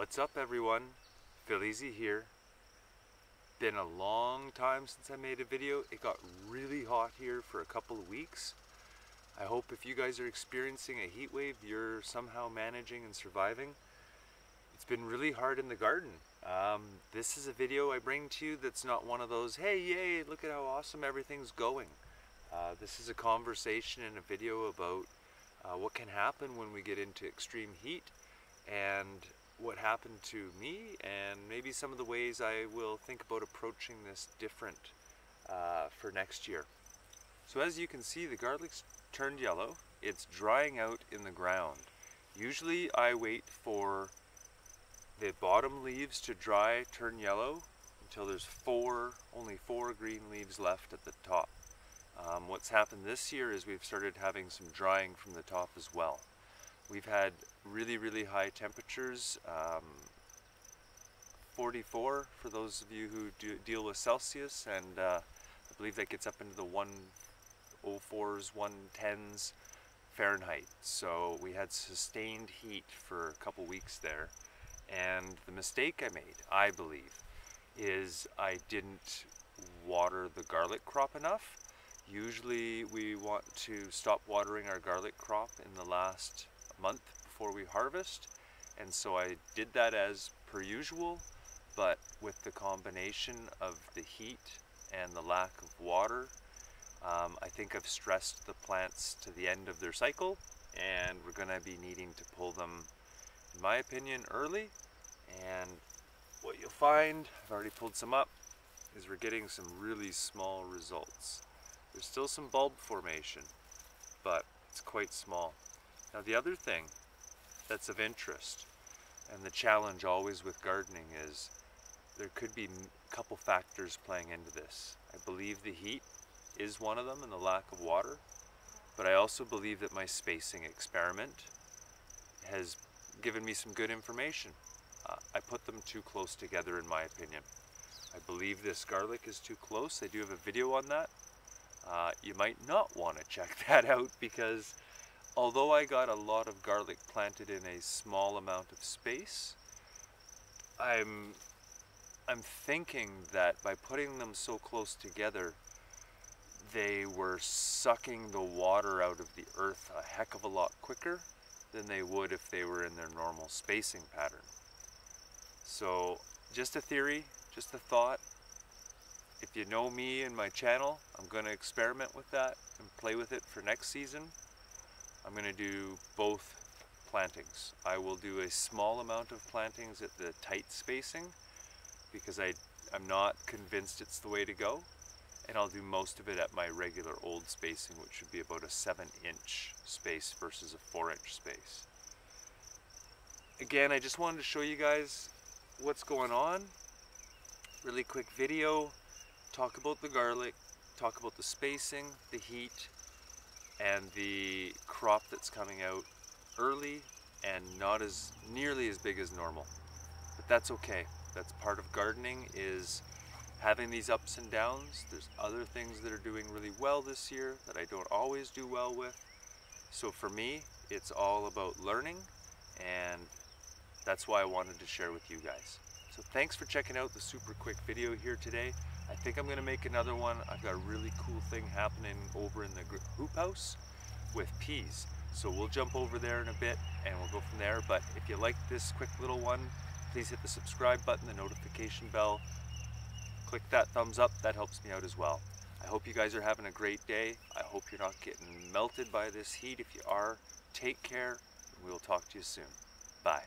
What's up everyone? Phil Easy here. Been a long time since I made a video. It got really hot here for a couple of weeks. I hope if you guys are experiencing a heat wave, you're somehow managing and surviving. It's been really hard in the garden. This is a video I bring to you that's not one of those, hey yay, look at how awesome everything's going. This is a conversation and a video about what can happen when we get into extreme heat and what happened to me and maybe some of the ways I will think about approaching this different for next year. So as you can see, the garlic's turned yellow. It's drying out in the ground. Usually I wait for the bottom leaves to dry, turn yellow, until there's only four green leaves left at the top. What's happened this year is we've started having some drying from the top as well. We've had really high temperatures, 44 for those of you who deal with Celsius, and I believe that gets up into the 104s, 110s Fahrenheit. So we had sustained heat for a couple weeks there, and the mistake I made, I believe, is I didn't water the garlic crop enough. Usually we want to stop watering our garlic crop in the last month before we harvest, and so I did that as per usual, but with the combination of the heat and the lack of water, I think I've stressed the plants to the end of their cycle, and we're going to be needing to pull them, in my opinion, early. And what you'll find, I've already pulled some up, is we're getting some really small results. There's still some bulb formation, but it's quite small. Now the other thing that's of interest, and the challenge always with gardening, is there could be a couple factors playing into this. I believe the heat is one of them and the lack of water, but I also believe that my spacing experiment has given me some good information. I put them too close together in my opinion. I believe this garlic is too close. I do have a video on that. You might not want to check that out, because although I got a lot of garlic planted in a small amount of space, I'm thinking that by putting them so close together, they were sucking the water out of the earth a heck of a lot quicker than they would if they were in their normal spacing pattern. So just a theory, just a thought. If you know me and my channel, I'm going to experiment with that and play with it for next season. I'm going to do both plantings. I will do a small amount of plantings at the tight spacing because I'm not convinced it's the way to go, and I'll do most of it at my regular old spacing, which would be about a 7-inch space versus a 4-inch space. Again, I just wanted to show you guys what's going on. Really quick video, talk about the garlic, talk about the spacing, the heat, and the crop that's coming out early and not as nearly as big as normal. But that's okay. That's part of gardening, is having these ups and downs. There's other things that are doing really well this year that I don't always do well with. So for me, it's all about learning, and that's why I wanted to share with you guys. So thanks for checking out the super quick video here today. I think I'm going to make another one. I've got a really cool thing happening over in the hoop house with peas. So we'll jump over there in a bit and we'll go from there. But if you like this quick little one, please hit the subscribe button, the notification bell. Click that thumbs up, that helps me out as well. I hope you guys are having a great day. I hope you're not getting melted by this heat. If you are, take care, and we'll talk to you soon. Bye.